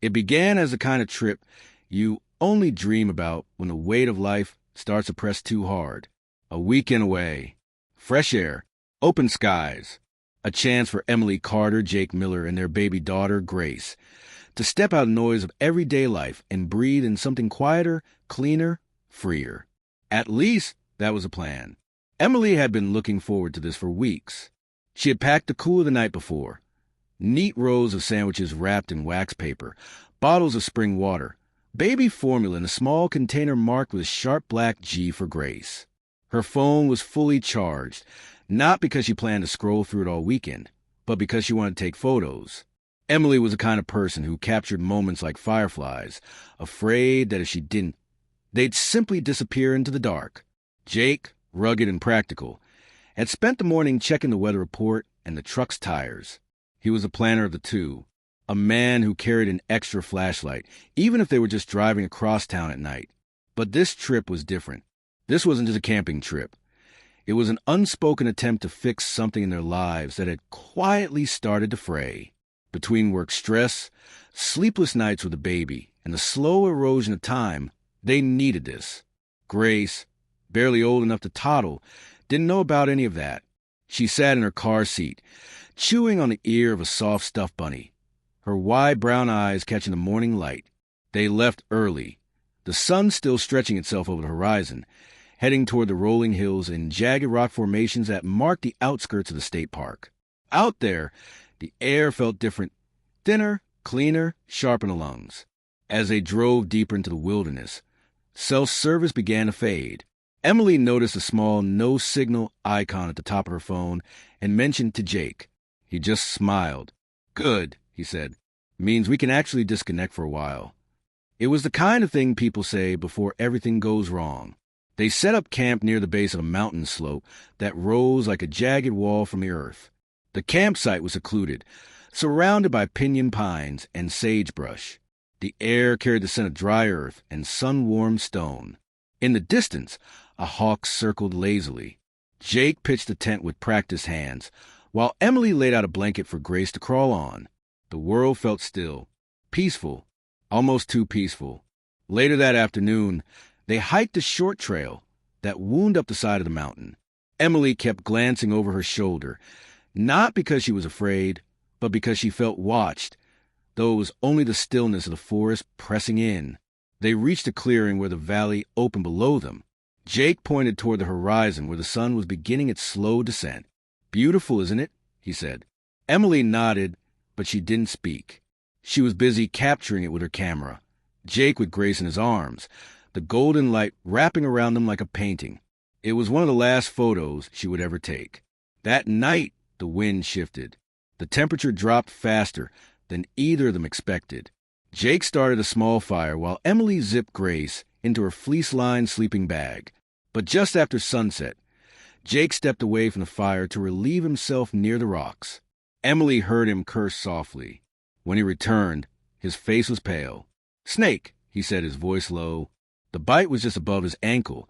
It began as the kind of trip you only dream about when the weight of life starts to press too hard. A weekend away, fresh air, open skies, a chance for Emily Carter, Jake Miller, and their baby daughter, Grace, to step out of the noise of everyday life and breathe in something quieter, cleaner, freer. At least that was the plan. Emily had been looking forward to this for weeks. She had packed the cooler the night before. Neat rows of sandwiches wrapped in wax paper, bottles of spring water, baby formula in a small container marked with a sharp black G for Grace. Her phone was fully charged, not because she planned to scroll through it all weekend, but because she wanted to take photos. Emily was the kind of person who captured moments like fireflies, afraid that if she didn't, they'd simply disappear into the dark. Jake, rugged and practical, had spent the morning checking the weather report and the truck's tires. He was the planner of the two, a man who carried an extra flashlight, even if they were just driving across town at night. But this trip was different. This wasn't just a camping trip. It was an unspoken attempt to fix something in their lives that had quietly started to fray. Between work stress, sleepless nights with the baby, and the slow erosion of time, they needed this. Grace, barely old enough to toddle, didn't know about any of that. She sat in her car seat, chewing on the ear of a soft stuffed bunny, her wide brown eyes catching the morning light. They left early, the sun still stretching itself over the horizon, heading toward the rolling hills and jagged rock formations that marked the outskirts of the state park. Out there, the air felt different, thinner, cleaner, sharp in the lungs. As they drove deeper into the wilderness, self-service began to fade. Emily noticed a small no-signal icon at the top of her phone and mentioned to Jake. He just smiled. "Good," he said. "Means we can actually disconnect for a while." It was the kind of thing people say before everything goes wrong. They set up camp near the base of a mountain slope that rose like a jagged wall from the earth. The campsite was secluded, surrounded by pinyon pines and sagebrush. The air carried the scent of dry earth and sun-warmed stone. In the distance, a hawk circled lazily. Jake pitched the tent with practiced hands, while Emily laid out a blanket for Grace to crawl on. The world felt still, peaceful, almost too peaceful. Later that afternoon, they hiked a short trail that wound up the side of the mountain. Emily kept glancing over her shoulder, not because she was afraid, but because she felt watched, though it was only the stillness of the forest pressing in. They reached a clearing where the valley opened below them. Jake pointed toward the horizon where the sun was beginning its slow descent. "Beautiful, isn't it?" he said. Emily nodded, but she didn't speak. She was busy capturing it with her camera. Jake with Grace in his arms, the golden light wrapping around them like a painting. It was one of the last photos she would ever take. That night, the wind shifted. The temperature dropped faster than either of them expected. Jake started a small fire while Emily zipped Grace into her fleece-lined sleeping bag. But just after sunset, Jake stepped away from the fire to relieve himself near the rocks. Emily heard him curse softly. When he returned, his face was pale. "Snake," he said, his voice low. The bite was just above his ankle,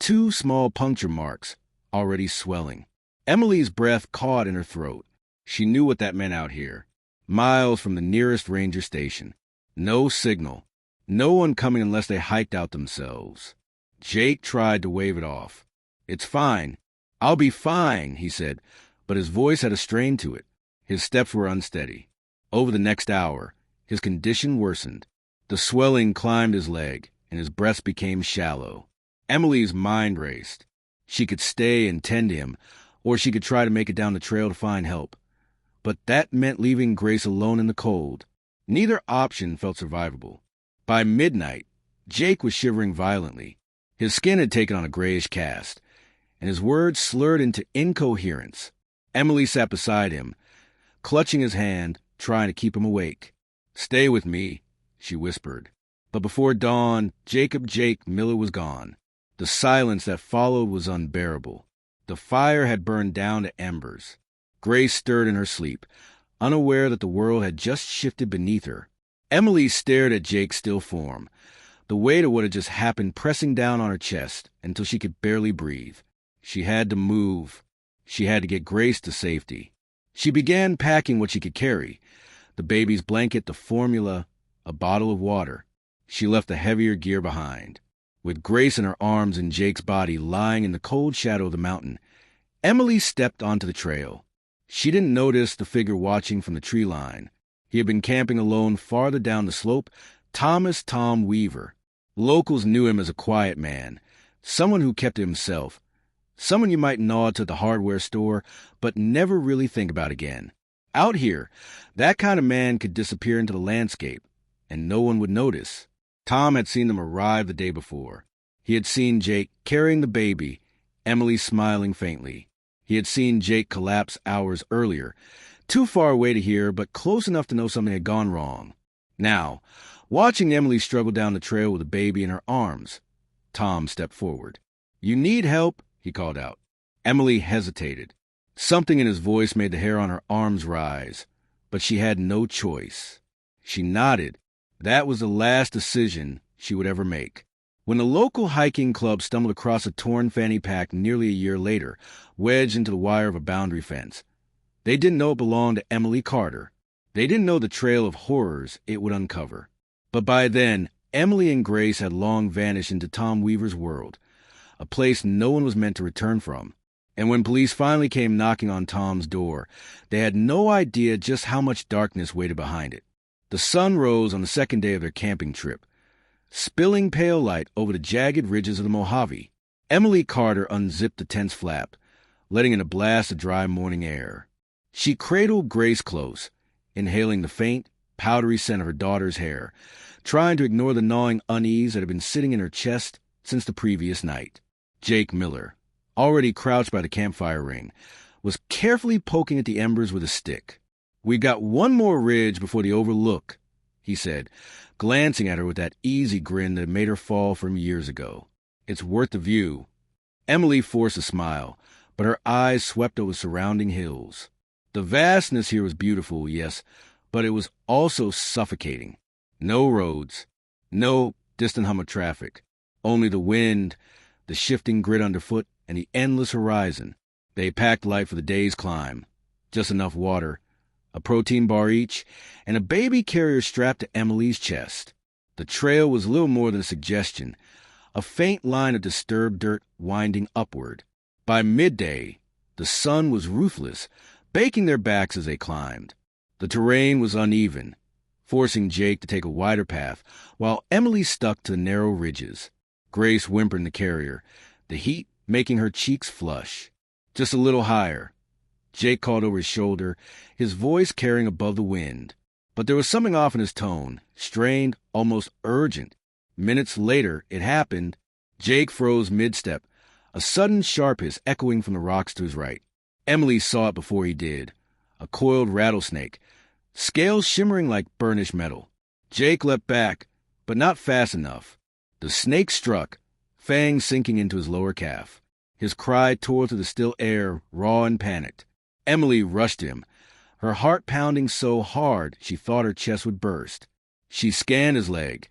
2 small puncture marks, already swelling. Emily's breath caught in her throat. She knew what that meant out here. Miles from the nearest ranger station. No signal. No one coming unless they hiked out themselves. Jake tried to wave it off. "It's fine. I'll be fine," he said, but his voice had a strain to it. His steps were unsteady. Over the next hour, his condition worsened. The swelling climbed his leg, and his breaths became shallow. Emily's mind raced. She could stay and tend to him, or she could try to make it down the trail to find help. But that meant leaving Grace alone in the cold. Neither option felt survivable. By midnight, Jake was shivering violently. His skin had taken on a grayish cast, and his words slurred into incoherence. Emily sat beside him, clutching his hand, trying to keep him awake. "Stay with me," she whispered. But before dawn, Jake Miller was gone. The silence that followed was unbearable. The fire had burned down to embers. Grace stirred in her sleep, unaware that the world had just shifted beneath her. Emily stared at Jake's still form, the weight of what had just happened pressing down on her chest until she could barely breathe. She had to move. She had to get Grace to safety. She began packing what she could carry: the baby's blanket, the formula, a bottle of water. She left the heavier gear behind. With Grace in her arms and Jake's body lying in the cold shadow of the mountain, Emily stepped onto the trail. She didn't notice the figure watching from the tree line. He had been camping alone farther down the slope, Thomas Tom Weaver. Locals knew him as a quiet man, someone who kept to himself, someone you might nod to at the hardware store, but never really think about again. Out here, that kind of man could disappear into the landscape, and no one would notice. Tom had seen them arrive the day before. He had seen Jake carrying the baby, Emily smiling faintly. He had seen Jake collapse hours earlier, too far away to hear, but close enough to know something had gone wrong. Now, watching Emily struggle down the trail with a baby in her arms, Tom stepped forward. "You need help?" he called out. Emily hesitated. Something in his voice made the hair on her arms rise, but she had no choice. She nodded. That was the last decision she would ever make. When the local hiking club stumbled across a torn fanny pack nearly a year later, wedged into the wire of a boundary fence, they didn't know it belonged to Emily Carter. They didn't know the trail of horrors it would uncover. But by then, Emily and Grace had long vanished into Tom Weaver's world, a place no one was meant to return from. And when police finally came knocking on Tom's door, they had no idea just how much darkness waited behind it. The sun rose on the second day of their camping trip, spilling pale light over the jagged ridges of the Mojave. Emily Carter unzipped the tent's flap, letting in a blast of dry morning air. She cradled Grace close, inhaling the faint, powdery scent of her daughter's hair, trying to ignore the gnawing unease that had been sitting in her chest since the previous night. Jake Miller, already crouched by the campfire ring, was carefully poking at the embers with a stick. "We got one more ridge before the overlook," he said, glancing at her with that easy grin that made her fall from years ago. "It's worth the view." Emily forced a smile, but her eyes swept over surrounding hills. The vastness here was beautiful, yes, but it was also suffocating. No roads, no distant hum of traffic, only the wind, the shifting grit underfoot, and the endless horizon. They packed light for the day's climb. Just enough water, a protein bar each, and a baby carrier strapped to Emily's chest. The trail was little more than a suggestion, a faint line of disturbed dirt winding upward. By midday, the sun was ruthless, baking their backs as they climbed. The terrain was uneven, forcing Jake to take a wider path, while Emily stuck to the narrow ridges. Grace whimpered in the carrier, the heat making her cheeks flush. "Just a little higher." Jake called over his shoulder, his voice carrying above the wind. But there was something off in his tone, strained, almost urgent. Minutes later, it happened. Jake froze mid-step, a sudden sharp hiss echoing from the rocks to his right. Emily saw it before he did. A coiled rattlesnake, scales shimmering like burnished metal. Jake leapt back, but not fast enough. The snake struck, fangs sinking into his lower calf. His cry tore through the still air, raw and panicked. Emily rushed him, her heart pounding so hard she thought her chest would burst. She scanned his leg,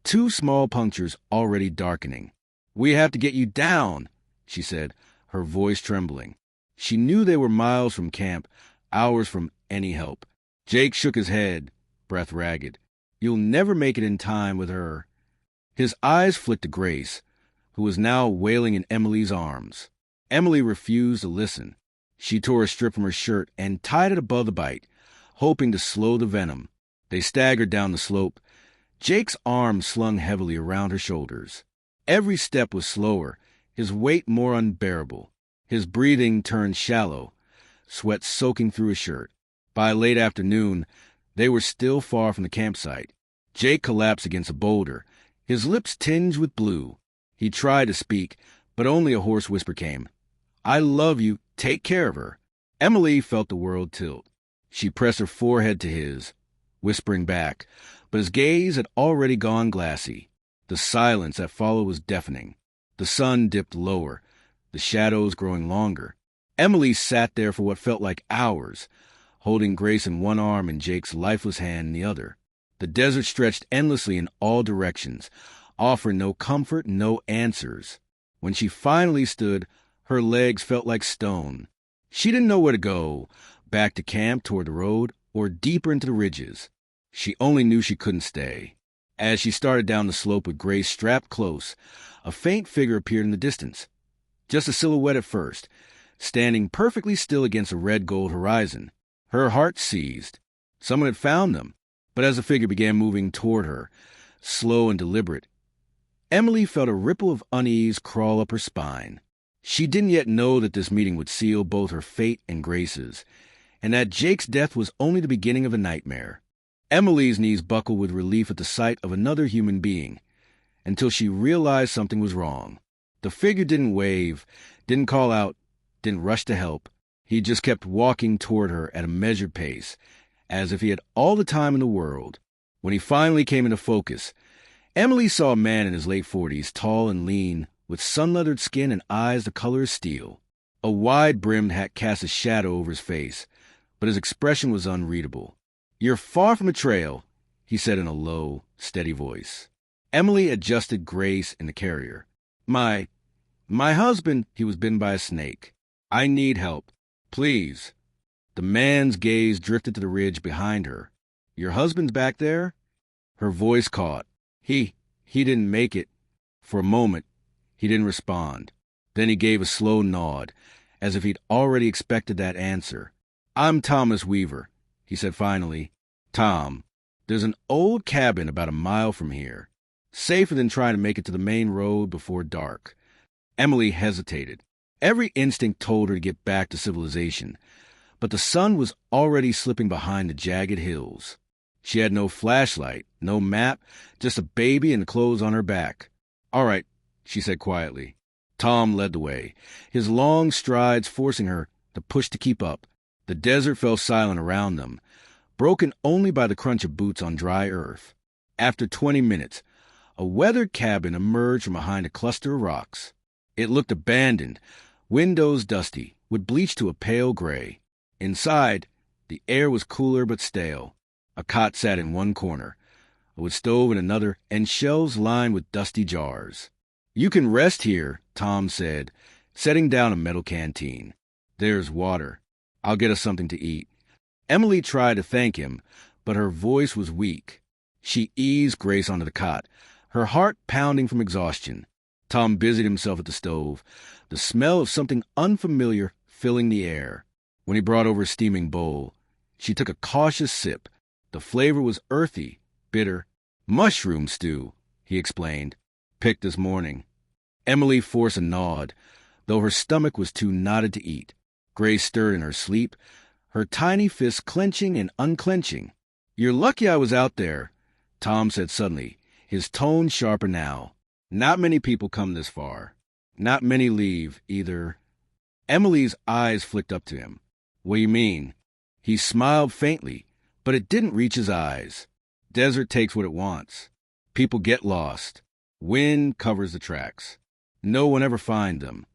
2 small punctures already darkening. "We have to get you down," she said, her voice trembling. She knew they were miles from camp, hours from any help. Jake shook his head, breath ragged. "You'll never make it in time with her." His eyes flicked to Grace, who was now wailing in Emily's arms. Emily refused to listen. She tore a strip from her shirt and tied it above the bite, hoping to slow the venom. They staggered down the slope, Jake's arms slung heavily around her shoulders. Every step was slower, his weight more unbearable. His breathing turned shallow, sweat soaking through his shirt. By late afternoon, they were still far from the campsite. Jake collapsed against a boulder, his lips tinged with blue. He tried to speak, but only a hoarse whisper came. "I love you. Take care of her." Emily felt the world tilt. She pressed her forehead to his, whispering back, but his gaze had already gone glassy. The silence that followed was deafening. The sun dipped lower, the shadows growing longer. Emily sat there for what felt like hours, holding Grace in one arm and Jake's lifeless hand in the other. The desert stretched endlessly in all directions, offering no comfort, no answers. When she finally stood, her legs felt like stone. She didn't know where to go, back to camp toward the road, or deeper into the ridges. She only knew she couldn't stay. As she started down the slope with Grace strapped close, a faint figure appeared in the distance. Just a silhouette at first, standing perfectly still against a red-gold horizon. Her heart seized. Someone had found them, but as the figure began moving toward her, slow and deliberate, Emily felt a ripple of unease crawl up her spine. She didn't yet know that this meeting would seal both her fate and Grace's, and that Jake's death was only the beginning of a nightmare. Emily's knees buckled with relief at the sight of another human being, until she realized something was wrong. The figure didn't wave, didn't call out, didn't rush to help. He just kept walking toward her at a measured pace, as if he had all the time in the world. When he finally came into focus, Emily saw a man in his late 40s, tall and lean, with sun-leathered skin and eyes the color of steel. A wide-brimmed hat cast a shadow over his face, but his expression was unreadable. "You're far from a trail," he said in a low, steady voice. Emily adjusted Grace in the carrier. My husband, he was bitten by a snake. I need help. Please." The man's gaze drifted to the ridge behind her. "Your husband's back there?" Her voice caught. He didn't make it." For a moment, he didn't respond. Then he gave a slow nod, as if he'd already expected that answer. "I'm Thomas Weaver," he said finally. "Tom, there's an old cabin about a mile from here. Safer than trying to make it to the main road before dark." Emily hesitated. Every instinct told her to get back to civilization, but the sun was already slipping behind the jagged hills. She had no flashlight, no map, just a baby and clothes on her back. "All right," she said quietly. Tom led the way, his long strides forcing her to push to keep up. The desert fell silent around them, broken only by the crunch of boots on dry earth. After 20 minutes, a weathered cabin emerged from behind a cluster of rocks. It looked abandoned, windows dusty, with bleach to a pale gray. Inside, the air was cooler but stale. A cot sat in one corner, a wood stove in another, and shelves lined with dusty jars. "You can rest here," Tom said, setting down a metal canteen. "There's water. I'll get us something to eat." Emily tried to thank him, but her voice was weak. She eased Grace onto the cot, her heart pounding from exhaustion. Tom busied himself at the stove, the smell of something unfamiliar filling the air. When he brought over a steaming bowl, she took a cautious sip. The flavor was earthy, bitter. "Mushroom stew," he explained. "Picked this morning." Emily forced a nod, though her stomach was too knotted to eat. Grace stirred in her sleep, her tiny fists clenching and unclenching. "You're lucky I was out there," Tom said suddenly, his tone sharper now. "Not many people come this far. Not many leave, either." Emily's eyes flicked up to him. "What do you mean?" He smiled faintly, but it didn't reach his eyes. "Desert takes what it wants. People get lost. Wind covers the tracks. No one ever finds them."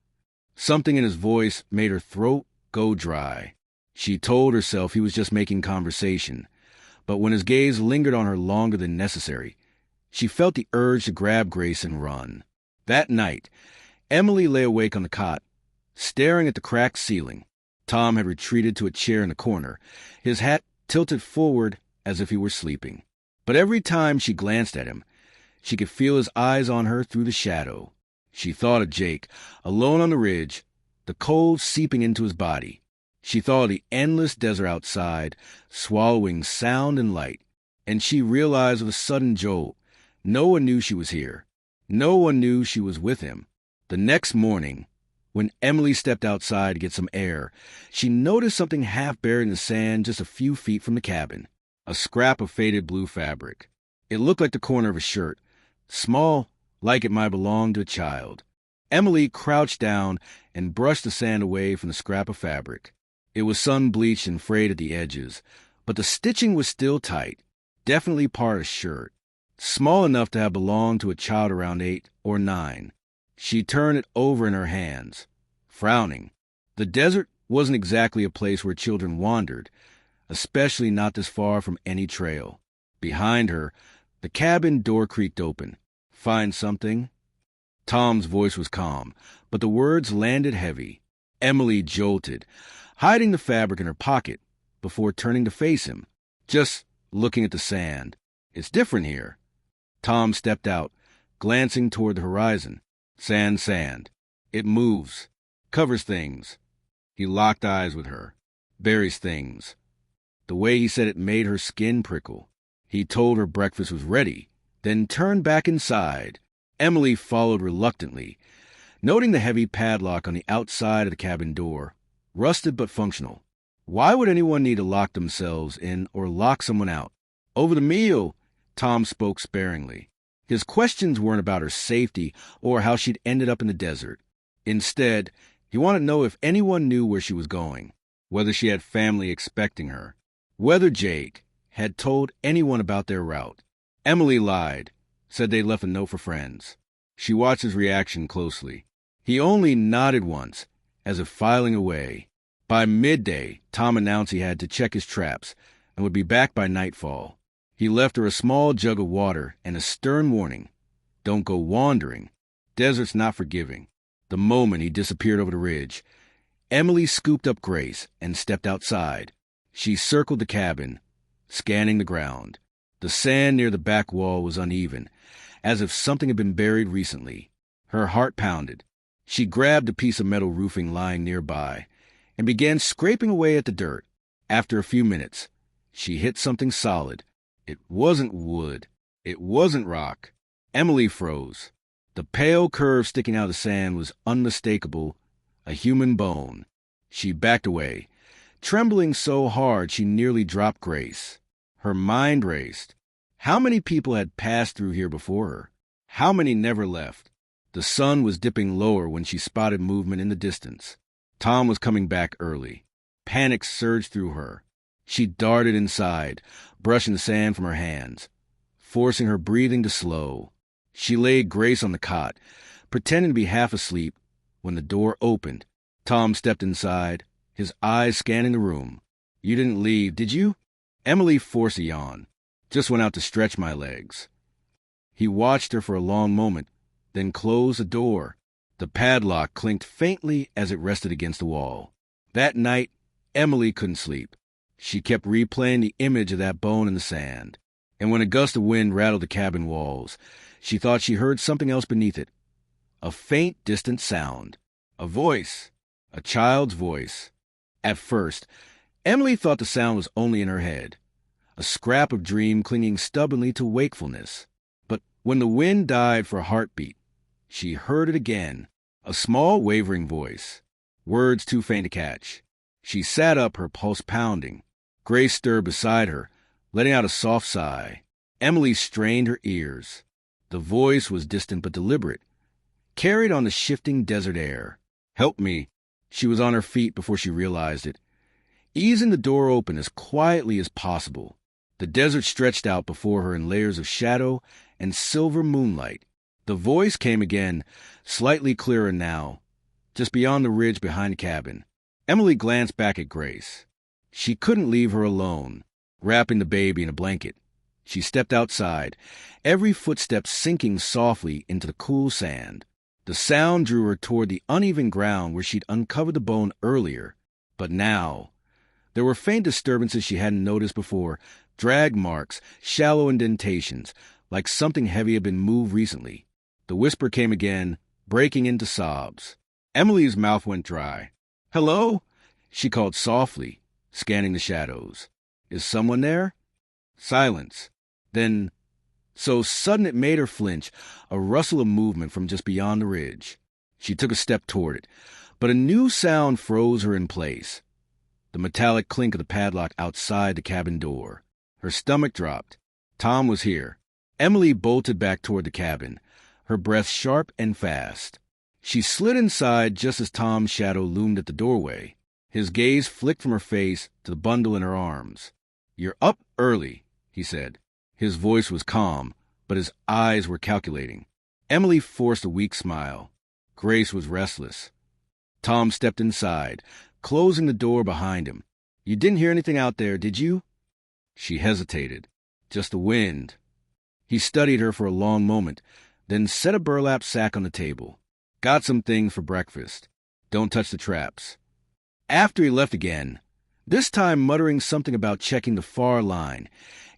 Something in his voice made her throat go dry. She told herself he was just making conversation, but when his gaze lingered on her longer than necessary, she felt the urge to grab Grace and run. That night, Emily lay awake on the cot, staring at the cracked ceiling. Tom had retreated to a chair in the corner, his hat tilted forward as if he were sleeping. But every time she glanced at him, she could feel his eyes on her through the shadow. She thought of Jake, alone on the ridge, the cold seeping into his body. She thought of the endless desert outside, swallowing sound and light, and she realized with a sudden jolt, no one knew she was here. No one knew she was with him. The next morning, when Emily stepped outside to get some air, she noticed something half buried in the sand just a few feet from the cabin. A scrap of faded blue fabric. It looked like the corner of a shirt, small, like it might belong to a child. Emily crouched down and brushed the sand away from the scrap of fabric. It was sun-bleached and frayed at the edges, but the stitching was still tight, definitely part of a shirt, small enough to have belonged to a child around 8 or 9. She turned it over in her hands, frowning. The desert wasn't exactly a place where children wandered, especially not this far from any trail. Behind her, the cabin door creaked open. "Find something?" Tom's voice was calm, but the words landed heavy. Emily jolted, hiding the fabric in her pocket before turning to face him. "Just looking at the sand. It's different here. Tom stepped out, glancing toward the horizon. Sand, sand. It moves, covers things. He locked eyes with her. Buries things. The way he said it made her skin prickle. He told her breakfast was ready, then turned back inside. Emily followed reluctantly, noting the heavy padlock on the outside of the cabin door, rusted but functional. Why would anyone need to lock themselves in or lock someone out? Over the meal, Tom spoke sparingly. His questions weren't about her safety or how she'd ended up in the desert. Instead, he wanted to know if anyone knew where she was going, whether she had family expecting her, whether Jake had told anyone about their route. Emily lied, said they'd left a note for friends. She watched his reaction closely. He only nodded once, as if filing away. By midday, Tom announced he had to check his traps and would be back by nightfall. He left her a small jug of water and a stern warning. Don't go wandering. Desert's not forgiving. The moment he disappeared over the ridge, Emily scooped up Grace and stepped outside. She circled the cabin, scanning the ground. The sand near the back wall was uneven, as if something had been buried recently. Her heart pounded. She grabbed a piece of metal roofing lying nearby and began scraping away at the dirt. After a few minutes, she hit something solid. It wasn't wood. It wasn't rock. Emily froze. The pale curve sticking out of the sand was unmistakable, a human bone. She backed away, trembling so hard she nearly dropped Grace. Her mind raced. How many people had passed through here before her? How many never left? The sun was dipping lower when she spotted movement in the distance. Tom was coming back early. Panic surged through her. She darted inside, brushing the sand from her hands, forcing her breathing to slow. She laid Grace on the cot, pretending to be half asleep, when the door opened. Tom stepped inside, his eyes scanning the room. You didn't leave, did you? Emily forced a yawn. Just went out to stretch my legs. He watched her for a long moment, then closed the door. The padlock clinked faintly as it rested against the wall. That night, Emily couldn't sleep. She kept replaying the image of that bone in the sand. And when a gust of wind rattled the cabin walls, she thought she heard something else beneath it. A faint, distant sound. A voice. A child's voice. At first, Emily thought the sound was only in her head, a scrap of dream clinging stubbornly to wakefulness. But when the wind died for a heartbeat, she heard it again, a small, wavering voice, words too faint to catch. She sat up, her pulse pounding. Grace stirred beside her, letting out a soft sigh. Emily strained her ears. The voice was distant but deliberate, carried on the shifting desert air. Help me. She was on her feet before she realized it, easing the door open as quietly as possible. The desert stretched out before her in layers of shadow and silver moonlight. The voice came again, slightly clearer now, just beyond the ridge behind the cabin. Emily glanced back at Grace. She couldn't leave her alone, wrapping the baby in a blanket. She stepped outside, every footstep sinking softly into the cool sand. The sound drew her toward the uneven ground where she'd uncovered the bone earlier. But now, there were faint disturbances she hadn't noticed before, drag marks, shallow indentations, like something heavy had been moved recently. The whisper came again, breaking into sobs. Emily's mouth went dry. "Hello?" she called softly, scanning the shadows. "Is someone there?" Silence. Then, so sudden it made her flinch, a rustle of movement from just beyond the ridge. She took a step toward it, but a new sound froze her in place. The metallic clink of the padlock outside the cabin door. Her stomach dropped. Tom was here. Emily bolted back toward the cabin, her breath sharp and fast. She slid inside just as Tom's shadow loomed at the doorway. His gaze flicked from her face to the bundle in her arms. "You're up early," he said. His voice was calm, but his eyes were calculating. Emily forced a weak smile. Grace was restless. Tom stepped inside, closing the door behind him. "You didn't hear anything out there, did you?" She hesitated. "Just the wind." He studied her for a long moment, then set a burlap sack on the table. "Got some things for breakfast. Don't touch the traps." After he left again, this time muttering something about checking the far line.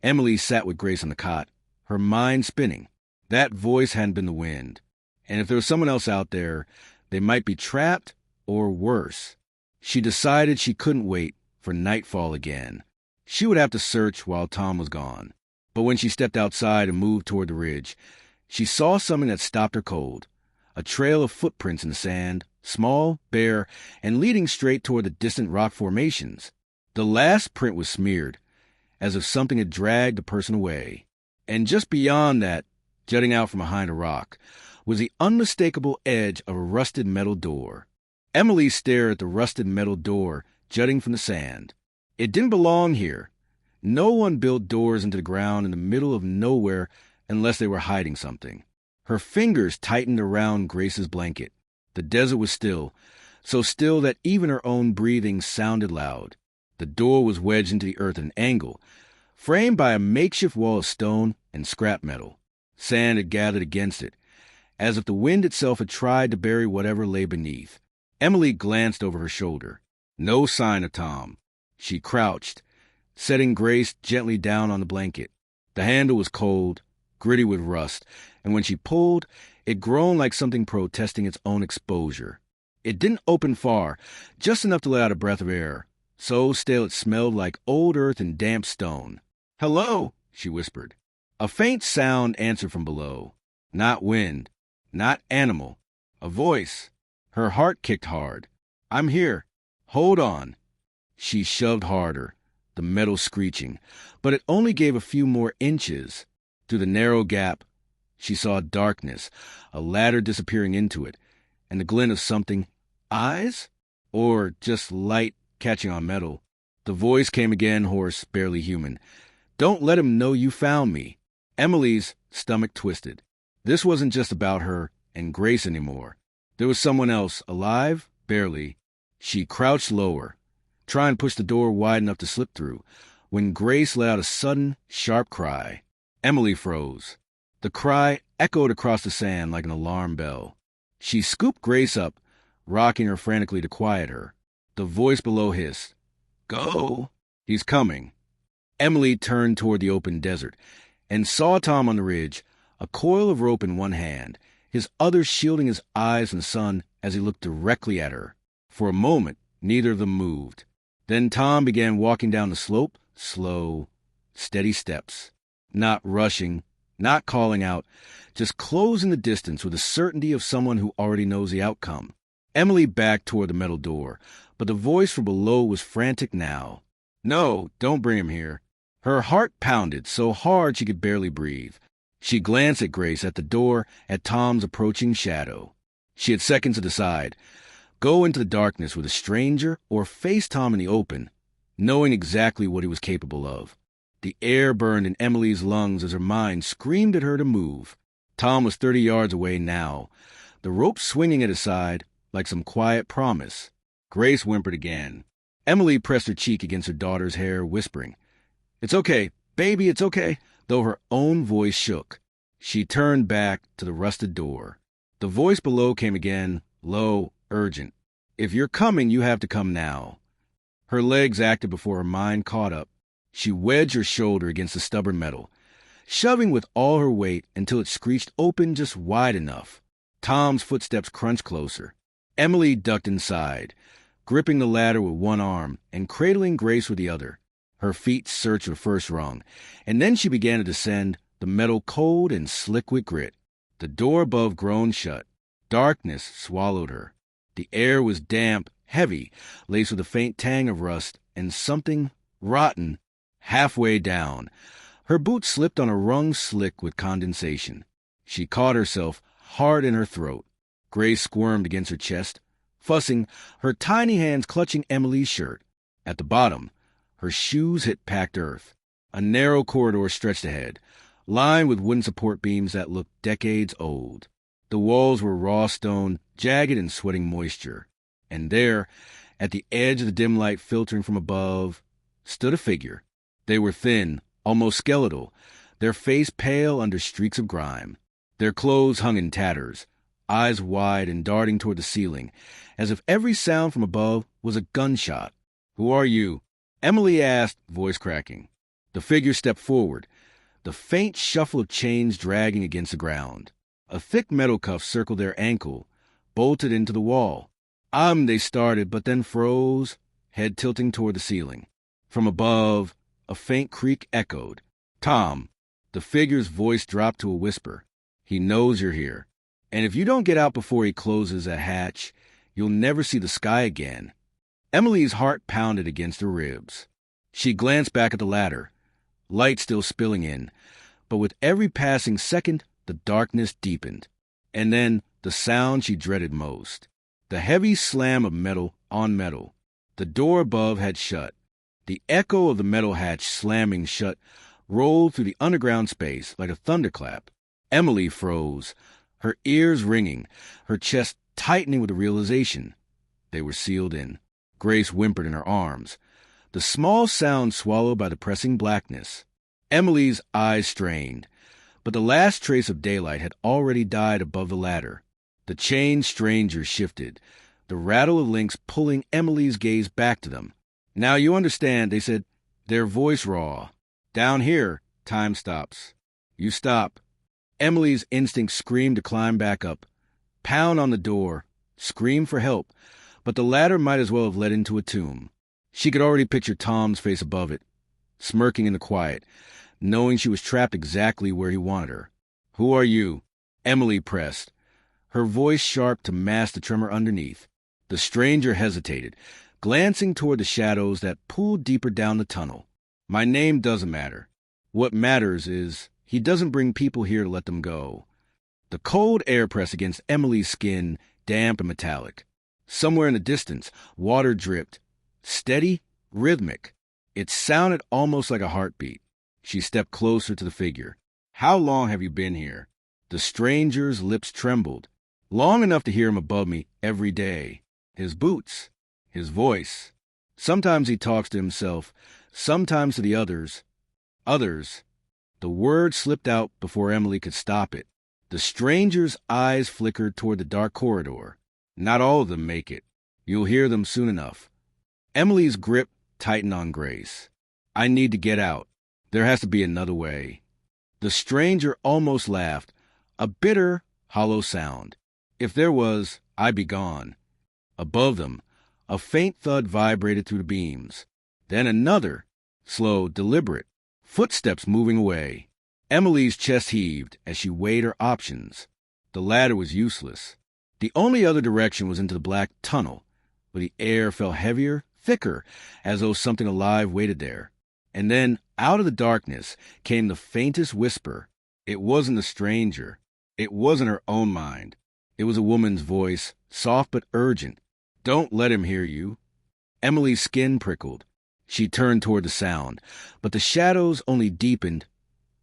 Emily sat with Grace on the cot, her mind spinning. That voice hadn't been the wind. And if there was someone else out there, they might be trapped or worse. She decided she couldn't wait for nightfall again. She would have to search while Tom was gone. But when she stepped outside and moved toward the ridge, she saw something that stopped her cold. A trail of footprints in the sand, small, bare, and leading straight toward the distant rock formations. The last print was smeared, as if something had dragged the person away. And just beyond that, jutting out from behind a rock, was the unmistakable edge of a rusted metal door. Emily stared at the rusted metal door jutting from the sand. It didn't belong here. No one built doors into the ground in the middle of nowhere unless they were hiding something. Her fingers tightened around Grace's blanket. The desert was still, so still that even her own breathing sounded loud. The door was wedged into the earth at an angle, framed by a makeshift wall of stone and scrap metal. Sand had gathered against it, as if the wind itself had tried to bury whatever lay beneath. Emily glanced over her shoulder. No sign of Tom. She crouched, setting Grace gently down on the blanket. The handle was cold, gritty with rust, and when she pulled, it groaned like something protesting its own exposure. It didn't open far, just enough to let out a breath of air. So stale it smelled like old earth and damp stone. "Hello," she whispered. A faint sound answered from below. Not wind, not animal. A voice. Her heart kicked hard. "I'm here. Hold on." She shoved harder, the metal screeching, but it only gave a few more inches. Through the narrow gap, she saw darkness, a ladder disappearing into it, and the glint of something. Eyes? Or just light catching on metal. The voice came again, hoarse, barely human. "Don't let him know you found me." Emily's stomach twisted. This wasn't just about her and Grace anymore. There was someone else, alive, barely. She crouched lower, trying to push the door wide enough to slip through, when Grace let out a sudden, sharp cry. Emily froze. The cry echoed across the sand like an alarm bell. She scooped Grace up, rocking her frantically to quiet her. The voice below hissed, "Go! He's coming." Emily turned toward the open desert and saw Tom on the ridge, a coil of rope in one hand, his other shielding his eyes from the sun as he looked directly at her. For a moment, neither of them moved. Then Tom began walking down the slope, slow, steady steps. Not rushing, not calling out, just closing the distance with the certainty of someone who already knows the outcome. Emily backed toward the metal door, but the voice from below was frantic now. "No, don't bring him here." Her heart pounded so hard she could barely breathe. She glanced at Grace, at the door, at Tom's approaching shadow. She had seconds to decide. Go into the darkness with a stranger or face Tom in the open, knowing exactly what he was capable of. The air burned in Emily's lungs as her mind screamed at her to move. Tom was 30 yards away now, the rope swinging at his side like some quiet promise. Grace whimpered again. Emily pressed her cheek against her daughter's hair, whispering, "It's okay, baby, it's okay," though her own voice shook. She turned back to the rusted door. The voice below came again, low, urgent. "If you're coming, you have to come now." Her legs acted before her mind caught up. She wedged her shoulder against the stubborn metal, shoving with all her weight until it screeched open just wide enough. Tom's footsteps crunched closer. Emily ducked inside, gripping the ladder with one arm and cradling Grace with the other. Her feet searched the first rung, and then she began to descend, the metal cold and slick with grit. The door above groaned shut. Darkness swallowed her. The air was damp, heavy, laced with a faint tang of rust, and something rotten halfway down. Her boot slipped on a rung slick with condensation. She caught herself hard in her throat. Grace squirmed against her chest, fussing, her tiny hands clutching Emily's shirt. At the bottom, her shoes hit packed earth. A narrow corridor stretched ahead, lined with wooden support beams that looked decades old. The walls were raw stone, jagged and sweating moisture. And there, at the edge of the dim light filtering from above, stood a figure. They were thin, almost skeletal, their face pale under streaks of grime. Their clothes hung in tatters, eyes wide and darting toward the ceiling, as if every sound from above was a gunshot. "Who are you?" Emily asked, voice cracking. The figure stepped forward, the faint shuffle of chains dragging against the ground. A thick metal cuff circled their ankle, bolted into the wall. They started, but then froze, head tilting toward the ceiling. From above, a faint creak echoed. Tom. The figure's voice dropped to a whisper. He knows you're here. And if you don't get out before he closes a hatch, you'll never see the sky again. Emily's heart pounded against her ribs. She glanced back at the ladder, light still spilling in, but with every passing second, the darkness deepened. And then the sound she dreaded most. The heavy slam of metal on metal. The door above had shut. The echo of the metal hatch slamming shut rolled through the underground space like a thunderclap. Emily froze, her ears ringing, her chest tightening with the realization. They were sealed in. Grace whimpered in her arms, the small sound swallowed by the pressing blackness. Emily's eyes strained, but the last trace of daylight had already died above the ladder. The chained stranger shifted, the rattle of links pulling Emily's gaze back to them. Now you understand, they said, their voice raw. Down here, time stops. You stop. Emily's instinct screamed to climb back up, pound on the door, scream for help, but the ladder might as well have led into a tomb. She could already picture Tom's face above it, smirking in the quiet, knowing she was trapped exactly where he wanted her. Who are you? Emily pressed, her voice sharp to mask the tremor underneath. The stranger hesitated, glancing toward the shadows that pulled deeper down the tunnel. My name doesn't matter. What matters is he doesn't bring people here to let them go. The cold air pressed against Emily's skin, damp and metallic. Somewhere in the distance, water dripped, steady, rhythmic. It sounded almost like a heartbeat. She stepped closer to the figure. How long have you been here? The stranger's lips trembled. Long enough to hear him above me every day. His boots, his voice. Sometimes he talks to himself, sometimes to the others. Others. The word slipped out before Emily could stop it. The stranger's eyes flickered toward the dark corridor. Not all of them make it. You'll hear them soon enough. Emily's grip tightened on Grace. I need to get out. There has to be another way. The stranger almost laughed, a bitter, hollow sound. If there was, I'd be gone. Above them, a faint thud vibrated through the beams. Then another, slow, deliberate, footsteps moving away. Emily's chest heaved as she weighed her options. The ladder was useless. The only other direction was into the black tunnel, where the air felt heavier, thicker, as though something alive waited there. And then, out of the darkness, came the faintest whisper. It wasn't the stranger. It wasn't her own mind. It was a woman's voice, soft but urgent. Don't let him hear you. Emily's skin prickled. She turned toward the sound, but the shadows only deepened,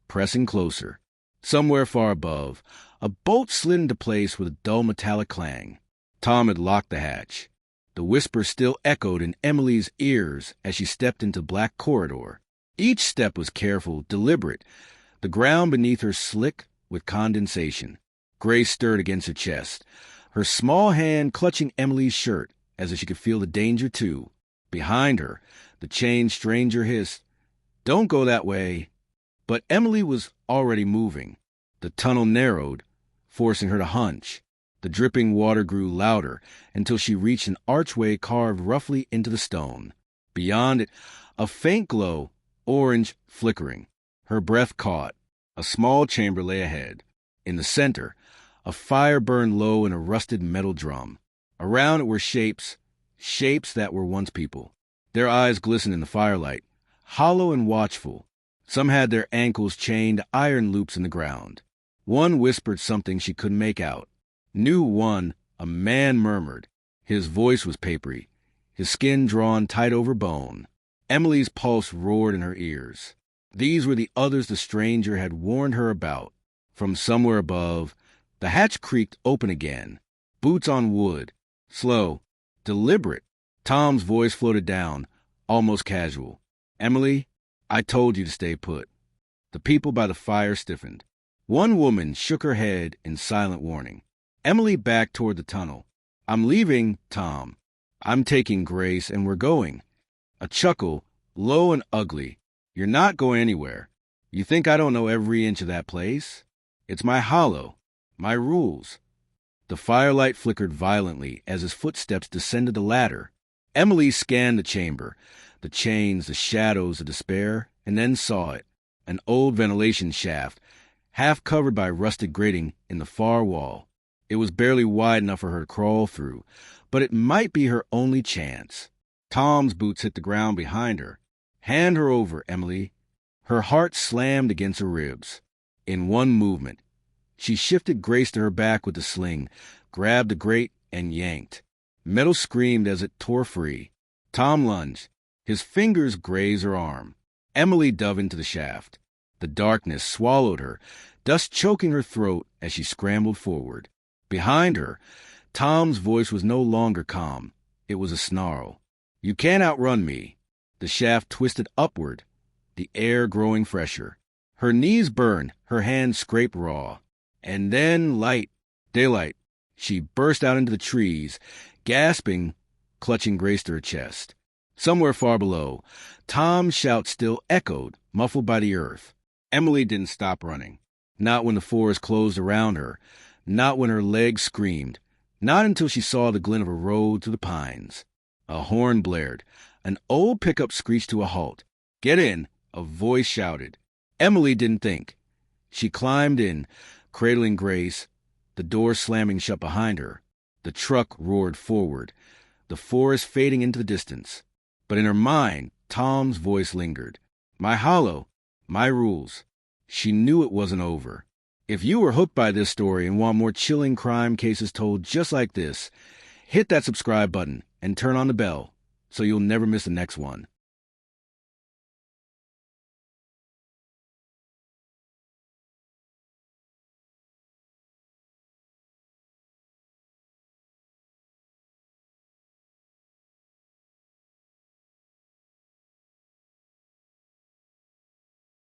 pressing closer. Somewhere far above, a bolt slid into place with a dull metallic clang. Tom had locked the hatch. The whisper still echoed in Emily's ears as she stepped into the black corridor. Each step was careful, deliberate, the ground beneath her slick with condensation. Grace stirred against her chest, her small hand clutching Emily's shirt as if she could feel the danger too. Behind her, the chained stranger hissed, Don't go that way. But Emily was already moving. The tunnel narrowed, forcing her to hunch. The dripping water grew louder until she reached an archway carved roughly into the stone. Beyond it, a faint glow, orange, flickering. Her breath caught. A small chamber lay ahead. In the center, a fire burned low in a rusted metal drum. Around it were shapes that were once people. Their eyes glistened in the firelight, hollow and watchful. Some had their ankles chained to iron loops in the ground. One whispered something she couldn't make out. New one, a man murmured. His voice was papery, his skin drawn tight over bone. Emily's pulse roared in her ears. These were the others the stranger had warned her about. From somewhere above, the hatch creaked open again. Boots on wood. Slow. Deliberate. Tom's voice floated down, almost casual. Emily, I told you to stay put. The people by the fire stiffened. One woman shook her head in silent warning. Emily backed toward the tunnel. I'm leaving, Tom. I'm taking Grace, and we're going. A chuckle, low and ugly. You're not going anywhere. You think I don't know every inch of that place? It's my hollow, my rules. The firelight flickered violently as his footsteps descended the ladder. Emily scanned the chamber, the chains, the shadows, the despair, and then saw it. An old ventilation shaft, half covered by rusted grating in the far wall. It was barely wide enough for her to crawl through, but it might be her only chance. Tom's boots hit the ground behind her. Hand her over, Emily. Her heart slammed against her ribs. In one movement, she shifted Grace to her back with the sling, grabbed the grate, and yanked. Metal screamed as it tore free. Tom lunged. His fingers grazed her arm. Emily dove into the shaft. The darkness swallowed her, dust choking her throat as she scrambled forward. Behind her, Tom's voice was no longer calm. It was a snarl. You can't outrun me. The shaft twisted upward, the air growing fresher. Her knees burned, her hands scraped raw. And then daylight. She burst out into the trees, gasping, clutching Grace to her chest. Somewhere far below, Tom's shout still echoed, muffled by the earth. Emily didn't stop running. Not when the forest closed around her. Not when her legs screamed. Not until she saw the glint of a road to the pines. A horn blared. An old pickup screeched to a halt. Get in, a voice shouted. Emily didn't think. She climbed in, cradling Grace, the door slamming shut behind her. The truck roared forward, the forest fading into the distance. But in her mind, Tom's voice lingered. My hollow, my rules. She knew it wasn't over. If you were hooked by this story and want more chilling crime cases told just like this, hit that subscribe button and turn on the bell so you'll never miss the next one.